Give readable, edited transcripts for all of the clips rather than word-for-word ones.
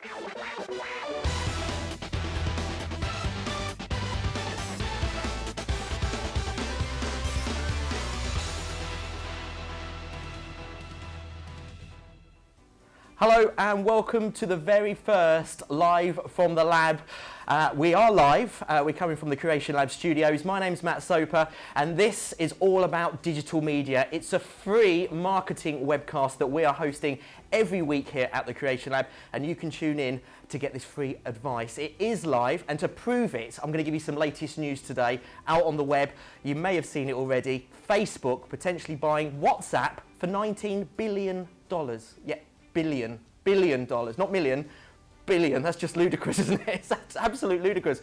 Hello and welcome to the very first Live from the Lab. We are live, we're coming from the Creation Lab studios. My name's Matt Soper and this is all about digital media. It's a free marketing webcast that we are hosting every week here at the Creation Lab, and you can tune in to get this free advice. It is live, and to prove it, I'm going to give you some latest news today out on the web. You may have seen it already. Facebook potentially buying WhatsApp for $19 billion. Yeah. Billion dollars, not million, billion. That's just ludicrous, isn't it? It's absolutely ludicrous.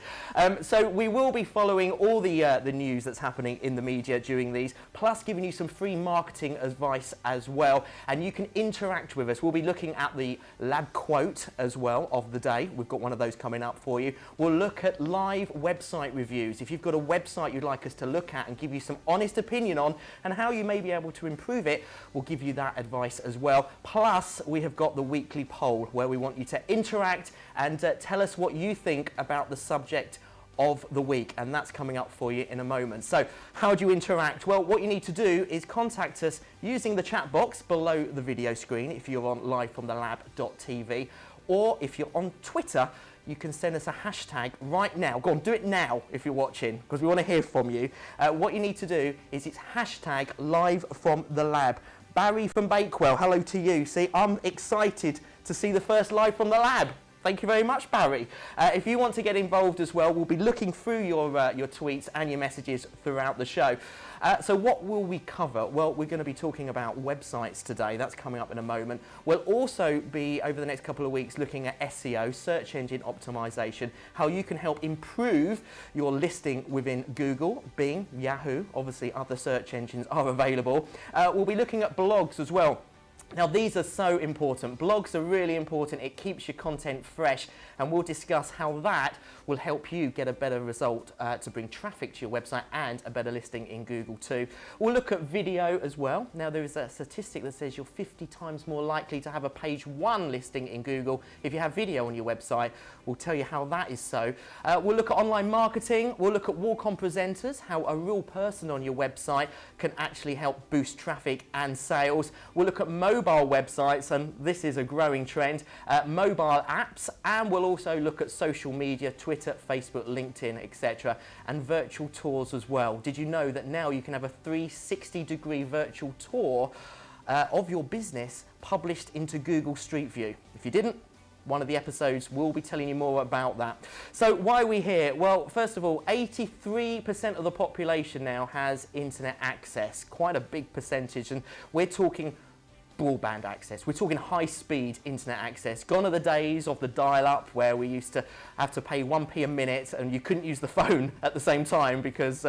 So we will be following all the news that's happening in the media during these, plus giving you some free marketing advice as well. And you can interact with us. We'll be looking at the lab quote as well of the day. We've got one of those coming up for you. We'll look at live website reviews. If you've got a website you'd like us to look at and give you some honest opinion on and how you may be able to improve it, we'll give you that advice as well. Plus, we have got the weekly poll where we want you to interact and tell us what you think about the subject of the week, and that's coming up for you in a moment. So how do you interact? Well, what you need to do is contact us using the chat box below the video screen if you're on livefromthelab.tv, or if you're on Twitter, you can send us a hashtag right now. Go on, do it now if you're watching, because we want to hear from you. What you need to do is it's hashtag livefromthelab. Barry from Bakewell, hello to you. See, I'm excited to see the first Live from the Lab. Thank you very much, Barry. If you want to get involved as well, we'll be looking through your tweets and your messages throughout the show. So what will we cover? Well, we're going to be talking about websites today. That's coming up in a moment. We'll also be, over the next couple of weeks, looking at SEO, search engine optimization, how you can help improve your listing within Google, Bing, Yahoo. Obviously, other search engines are available. We'll be looking at blogs as well. Now, these are so important. Blogs are really important. It keeps your content fresh, and we'll discuss how that will help you get a better result to bring traffic to your website and a better listing in Google too. We'll look at video as well. Now, there is a statistic that says you're 50 times more likely to have a page 1 listing in Google if you have video on your website. We'll tell you how that is so. We'll look at online marketing. We'll look at walk-on presenters, how a real person on your website can actually help boost traffic and sales. We'll look at mobile websites, and this is a growing trend, mobile apps, and we'll also look at social media, Twitter, Facebook, LinkedIn, etc., and virtual tours as well. Did you know that now you can have a 360-degree virtual tour of your business published into Google Street View? If you didn't, one of the episodes will be telling you more about that. So why are we here? Well, first of all, 83% of the population now has internet access, quite a big percentage, and we're talking broadband access. We're talking high-speed internet access. Gone are the days of the dial-up where we used to have to pay 1p a minute and you couldn't use the phone at the same time because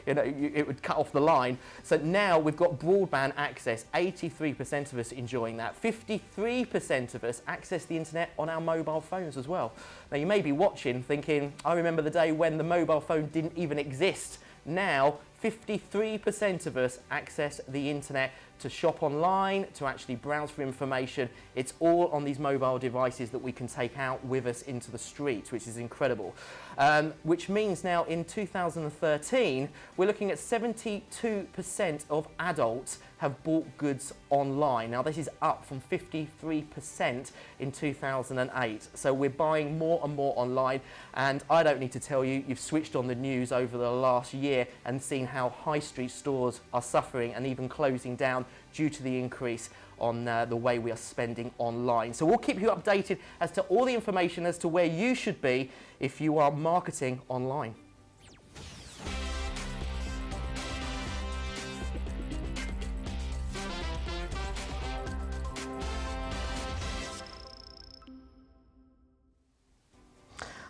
it would cut off the line. So now we've got broadband access. 83% of us enjoying that. 53% of us access the internet on our mobile phones as well. Now you may be watching thinking, I remember the day when the mobile phone didn't even exist. Now 53% of us access the internet to shop online, to actually browse for information. It's all on these mobile devices that we can take out with us into the streets, which is incredible. Which means now in 2013, we're looking at 72% of adults have bought goods online. Now this is up from 53% in 2008. So we're buying more and more online, and I don't need to tell you, you've switched on the news over the last year and seen how high street stores are suffering and even closing down due to the increase on the way we are spending online. So we'll keep you updated as to all the information as to where you should be if you are marketing online.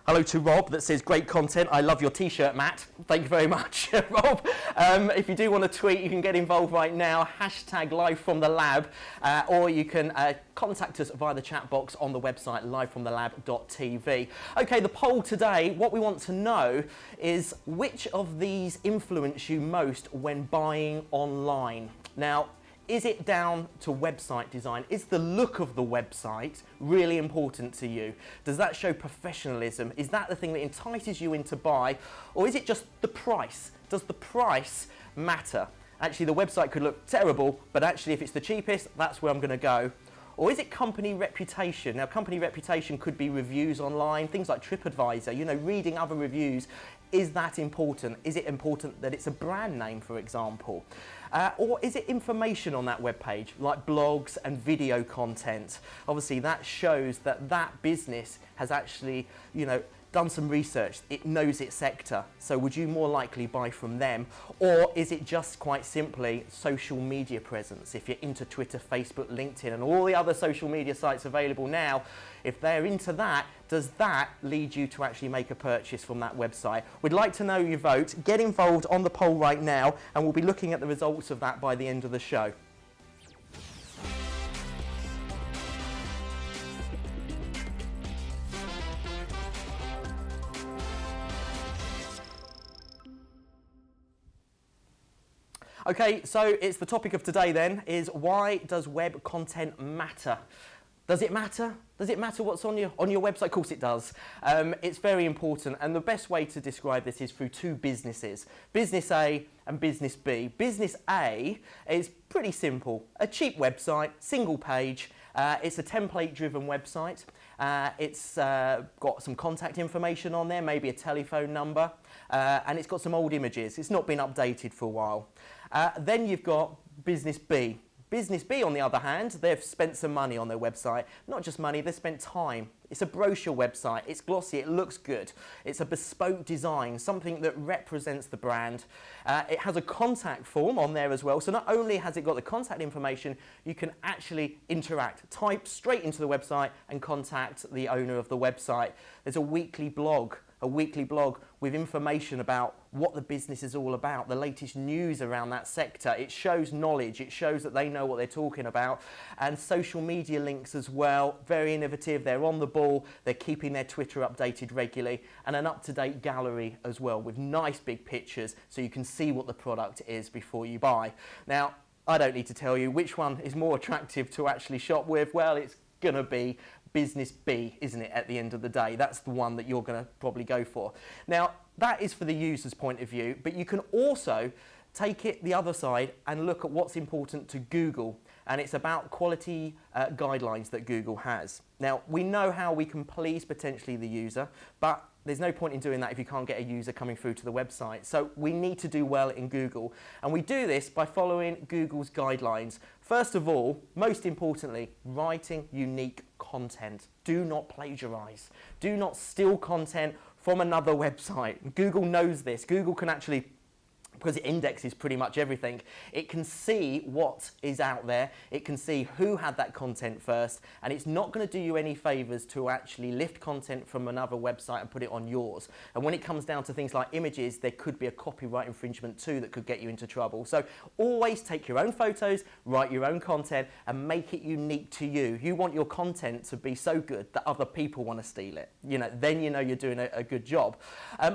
Hello to Rob that says, great content. I love your t-shirt, Matt. Thank you very much, Rob. If you do want to tweet, you can get involved right now. Hashtag live from the lab, or you can contact us via the chat box on the website livefromthelab.tv. Okay, the poll today, what we want to know is which of these influence you most when buying online? Now, Is it down to website design? Is the look of the website really important to you? Does that show professionalism? Is that the thing that entices you into buy? Or is it just the price? Does the price matter? Actually, the website could look terrible, but actually if it's the cheapest, that's where I'm going to go. Or is it company reputation? Now, company reputation could be reviews online, things like TripAdvisor, you know, reading other reviews. Is that important? Is it important that it's a brand name, for example? Or is it information on that web page, like blogs and video content? Obviously, that shows that that business has actually, you know, done some research, it knows its sector, so would you more likely buy from them? Or is it just quite simply social media presence? If you're into Twitter, Facebook, LinkedIn and all the other social media sites available now, if they're into that, does that lead you to actually make a purchase from that website? We'd like to know your vote. Get involved on the poll right now and we'll be looking at the results of that by the end of the show. Okay, so it's the topic of today then, is why does web content matter? Does it matter? Does it matter what's on your website? Of course it does. It's very important, and the best way to describe this is through two businesses, Business A and Business B. Business A is pretty simple, a cheap website, single page. It's a template-driven website. It's got some contact information on there, maybe a telephone number, and it's got some old images. It's not been updated for a while. Then you've got Business B. Business B, on the other hand, they've spent some money on their website. Not just money, they've spent time. It's a brochure website. It's glossy, it looks good. It's a bespoke design, something that represents the brand. It has a contact form on there as well. So not only has it got the contact information, you can actually interact, type straight into the website and contact the owner of the website. There's a weekly blog with information about what the business is all about, the latest news around that sector. It shows knowledge, it shows that they know what they're talking about, and social media links as well, very innovative. They're on the ball, they're keeping their Twitter updated regularly, and an up-to-date gallery as well with nice big pictures so you can see what the product is before you buy. Now, I don't need to tell you which one is more attractive to actually shop with. Well, it's going to be Business B, isn't it, at the end of the day? That's the one that you're going to probably go for. Now, that is for the user's point of view, but you can also take it the other side and look at what's important to Google, and it's about quality guidelines that Google has. Now, we know how we can please potentially the user, but there's no point in doing that if you can't get a user coming through to the website. So we need to do well in Google, and we do this by following Google's guidelines. First of all, most importantly, writing unique content. Do not plagiarize. Do not steal content from another website. Google knows this. Google can actually, because it indexes pretty much everything, it can see what is out there, it can see who had that content first, and it's not going to do you any favors to actually lift content from another website and put it on yours. And when it comes down to things like images, there could be a copyright infringement too that could get you into trouble. So always take your own photos, write your own content, and make it unique to you. You want your content to be so good that other people want to steal it. You know, then you know you're doing a good job.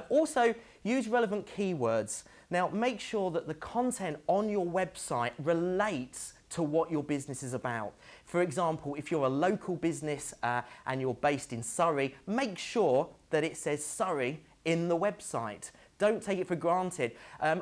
Also, use relevant keywords. Now, make sure that the content on your website relates to what your business is about. For example, if you're a local business and you're based in Surrey, make sure that it says Surrey in the website. Don't take it for granted.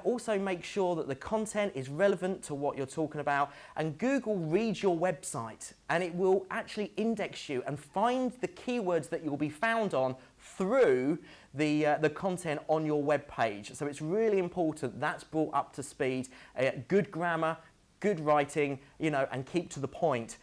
Also make sure that the content is relevant to what you're talking about, and Google reads your website and it will actually index you and find the keywords that you'll be found on through the content on your web page. So it's really important that's brought up to speed, good grammar, good writing, you know, and keep to the point.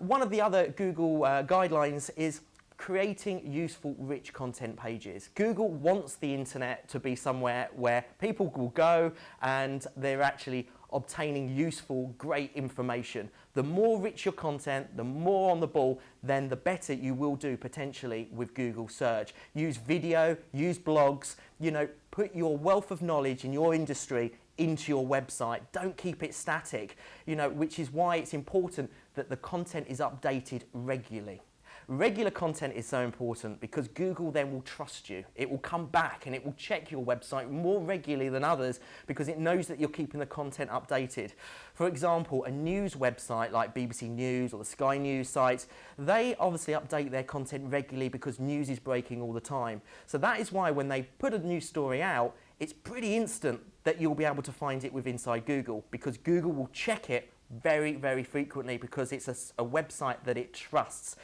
One of the other Google guidelines is creating useful, rich content pages. Google wants the internet to be somewhere where people will go and they're actually obtaining useful, great information. The more rich your content, the more on the ball, then the better you will do potentially with Google search. Use video, use blogs, you know, put your wealth of knowledge in your industry into your website. Don't keep it static, you know, which is why it's important that the content is updated regularly. Regular content is so important because Google then will trust you. It will come back and it will check your website more regularly than others because it knows that you're keeping the content updated. For example, a news website like BBC News or the Sky News sites, they obviously update their content regularly because news is breaking all the time. So that is why when they put a new story out, it's pretty instant that you'll be able to find it with inside Google because Google will check it very, very frequently because it's a website that it trusts.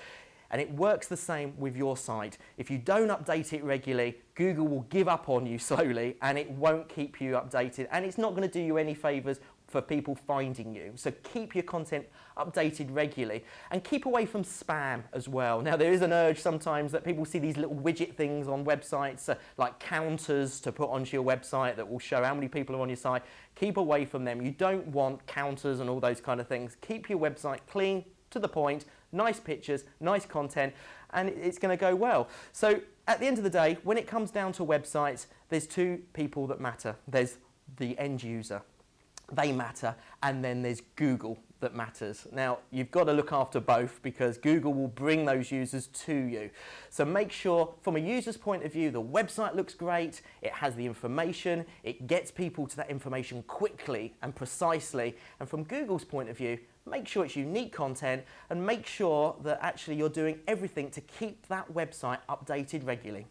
And it works the same with your site. If you don't update it regularly, Google will give up on you slowly and it won't keep you updated, and it's not going to do you any favors for people finding you. So keep your content updated regularly and keep away from spam as well. Now there is an urge sometimes that people see these little widget things on websites like counters to put onto your website that will show how many people are on your site. Keep away from them. You don't want counters and all those kind of things. Keep your website clean, to the point, nice pictures, nice content, and it's going to go well. So at the end of the day, when it comes down to websites, there's two people that matter. There's the end user. They matter, and then there's Google that matters. Now, you've got to look after both because Google will bring those users to you. So make sure, from a user's point of view, the website looks great, it has the information, it gets people to that information quickly and precisely. And from Google's point of view, make sure it's unique content and make sure that actually you're doing everything to keep that website updated regularly.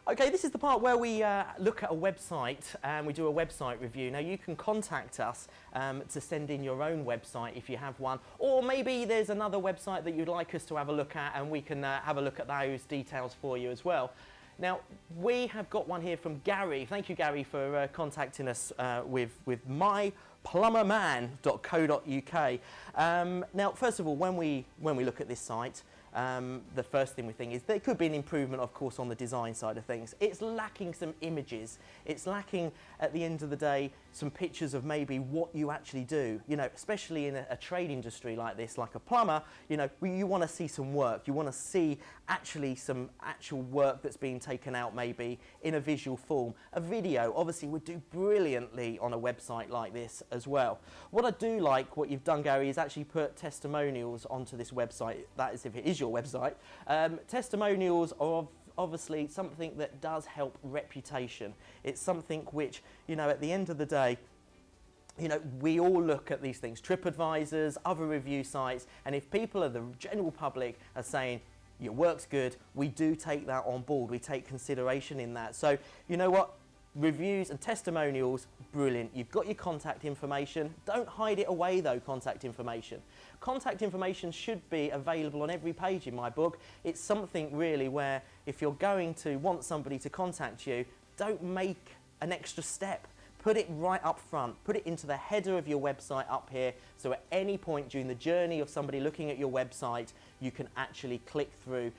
Okay, this is the part where we look at a website and we do a website review. Now you can contact us to send in your own website if you have one, or maybe there's another website that you'd like us to have a look at and we can have a look at those details for you as well. Now we have got one here from Gary. Thank you, Gary, for contacting us with myplumberman.co.uk. Now first of all, when we look at this site, the first thing we think is there could be an improvement, of course, on the design side of things. It's lacking some images. It's lacking, at the end of the day, some pictures of maybe what you actually do. You know, especially in a trade industry like this, like a plumber, you know, you want to see some work. You want to see actually some actual work that's being taken out maybe in a visual form. A video, obviously, would do brilliantly on a website like this as well. What I do like, what you've done, Gary, is actually put testimonials onto this website. That is if it is your website. Testimonials are obviously something that does help reputation. It's something which, you know, at the end of the day, you know, we all look at these things, TripAdvisors, other review sites, and if people of the general public are saying your work's good, we do take that on board. We take consideration in that. So, you know what? Reviews and testimonials, brilliant. You've got your contact information. Don't hide it away though, contact information. Contact information should be available on every page in my book. It's something really where if you're going to want somebody to contact you, don't make an extra step. Put it right up front. Put it into the header of your website up here, so at any point during the journey of somebody looking at your website, you can actually click through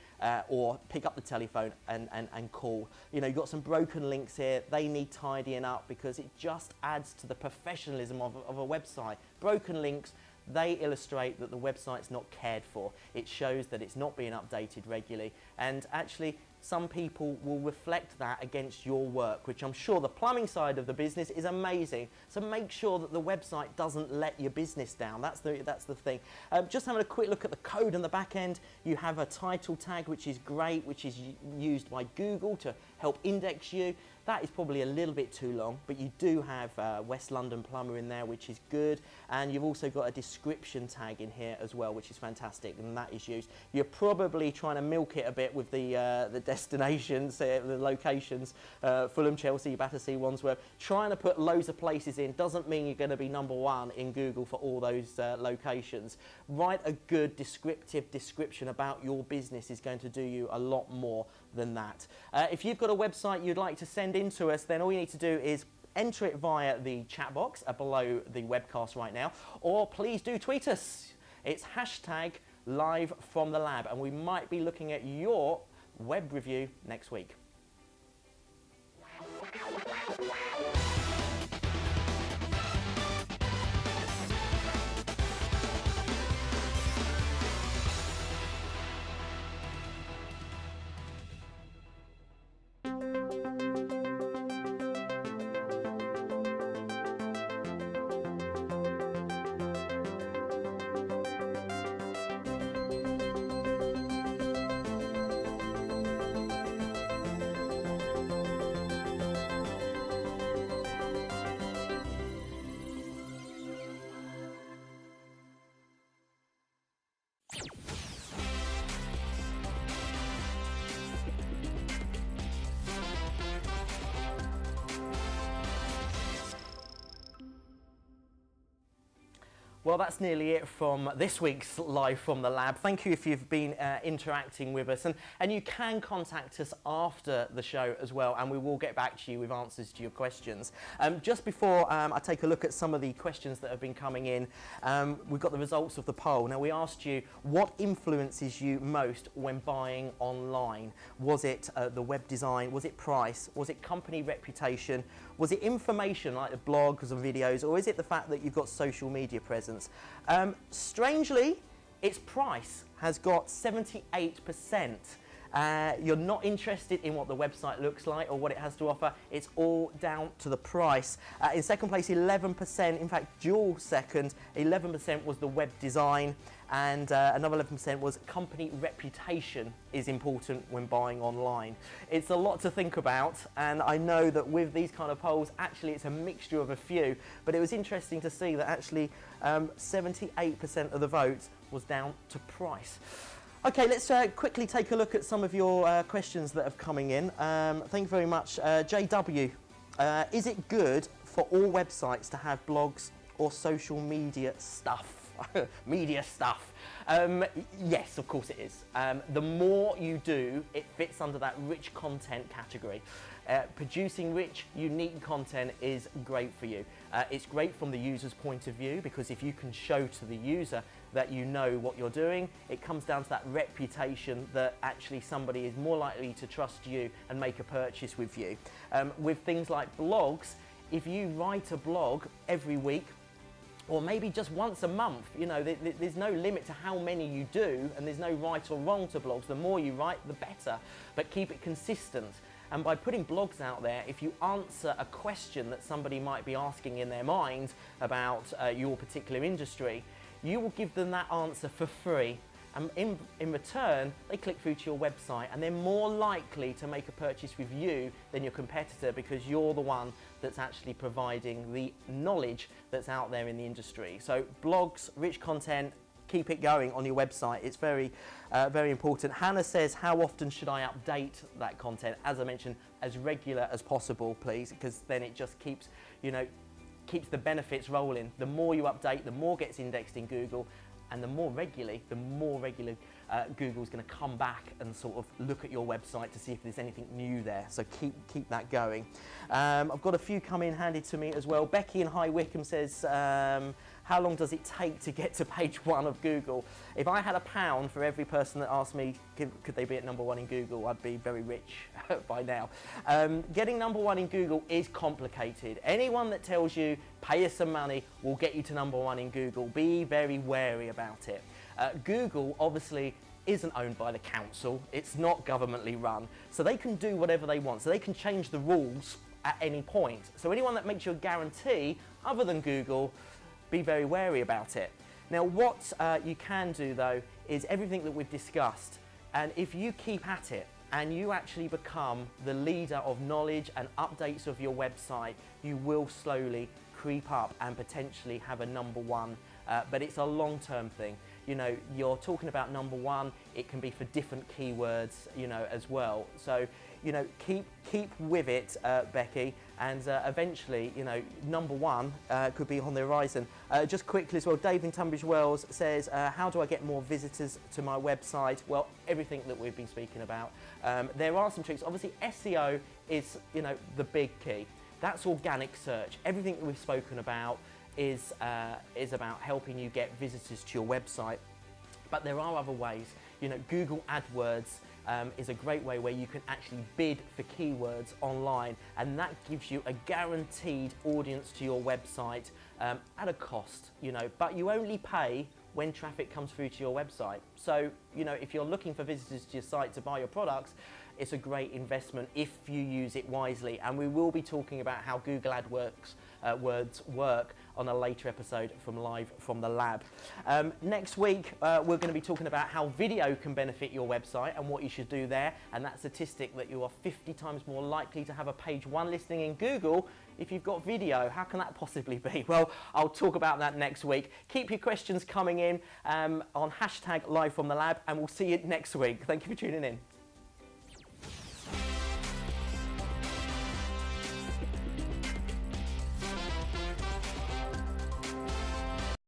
or pick up the telephone and call. You know, you've got some broken links here. They need tidying up because it just adds to the professionalism of a website. Broken links, they illustrate that the website's not cared for. It shows that it's not being updated regularly, and actually some people will reflect that against your work, which I'm sure the plumbing side of the business is amazing. So make sure that the website doesn't let your business down. That's the thing. Just having a quick look at the code on the back end, you have a title tag, which is great, which is used by Google to help index you. That is probably a little bit too long, but you do have West London Plumber in there, which is good. And you've also got a description tag in here as well, which is fantastic, and that is used. You're probably trying to milk it a bit with the destinations, the locations, Fulham, Chelsea, Battersea, Wandsworth. Trying to put loads of places in doesn't mean you're going to be #1 in Google for all those locations. Write a good descriptive description about your business is going to do you a lot more than that. If you've got a website you'd like to send in to us, then all you need to do is enter it via the chat box below the webcast right now, or please do tweet us. It's #LiveFromTheLab, and we might be looking at your web review next week. Well, that's nearly it from this week's Live from the Lab. Thank you if you've been interacting with us. And you can contact us after the show as well, and we will get back to you with answers to your questions. Just before I take a look at some of the questions that have been coming in, we've got the results of the poll. Now, we asked you what influences you most when buying online. Was it the web design? Was it price? Was it company reputation? Was it information like the blogs and videos? Or is it the fact that you've got social media presence? Strangely, its price has got 78%. You're not interested in what the website looks like or what it has to offer. It's all down to the price. In second place, 11%, in fact, dual second, 11% was the web design, and another 11% was company reputation is important when buying online. It's a lot to think about, and I know that with these kind of polls, actually it's a mixture of a few, but it was interesting to see that actually 78% of the vote was down to price. Okay, let's quickly take a look at some of your questions that have coming in. Thank you very much. JW, is it good for all websites to have blogs or social media stuff? Media stuff. Yes, of course it is. The more you do, it fits under that rich content category. Producing rich, unique content is great for you. It's great from the user's point of view, because if you can show to the user that you know what you're doing, it comes down to that reputation that actually somebody is more likely to trust you and make a purchase with you. With things like blogs, if you write a blog every week, or maybe just once a month, you know, there's no limit to how many you do, and there's no right or wrong to blogs. The more you write, the better, but keep it consistent. And by putting blogs out there, if you answer a question that somebody might be asking in their mind about your particular industry, you will give them that answer for free. And in return, they click through to your website, and they're more likely to make a purchase with you than your competitor, because you're the one that's actually providing the knowledge that's out there in the industry. So blogs, rich content, keep it going on your website. It's very, very important. Hannah says, how often should I update that content? As I mentioned, as regular as possible, please, because then it just keeps, keeps the benefits rolling. The more you update, the more gets indexed in Google, and the more regularly Google's going to come back and sort of look at your website to see if there's anything new there. So keep that going. I've got a few come in handed to me as well. Becky in High Wycombe says, how long does it take to get to page 1 of Google? If I had £1 for every person that asked me, could they be at number 1 in Google, I'd be very rich by now. Getting number 1 in Google is complicated. Anyone that tells you, pay us some money, will get you to number 1 in Google. Be very wary about it. Google obviously isn't owned by the council. It's not governmentally run. So they can do whatever they want. So they can change the rules at any point. So anyone that makes you a guarantee, other than Google, be very wary about it. Now, what you can do, though, is everything that we've discussed. And if you keep at it and you actually become the leader of knowledge and updates of your website, you will slowly creep up and potentially have a number 1. But it's a long-term thing. You're talking about number 1, it can be for different keywords, as well. So, keep with it, Becky, and eventually, number 1 could be on the horizon. Just quickly as well, Dave in Tunbridge Wells says, how do I get more visitors to my website? Well, everything that we've been speaking about. There are some tricks. Obviously, SEO is, the big key. That's organic search. Everything that we've spoken about is about helping you get visitors to your website. But there are other ways. Google AdWords is a great way where you can actually bid for keywords online, and that gives you a guaranteed audience to your website at a cost, but you only pay when traffic comes through to your website. So, if you're looking for visitors to your site to buy your products, it's a great investment if you use it wisely. And we will be talking about how Google AdWords work on a later episode from Live from the Lab. Next week, we're going to be talking about how video can benefit your website and what you should do there. And that statistic that you are 50 times more likely to have a page 1 listing in Google if you've got video. How can that possibly be? Well, I'll talk about that next week. Keep your questions coming in on #LiveFromTheLab, and we'll see you next week. Thank you for tuning in.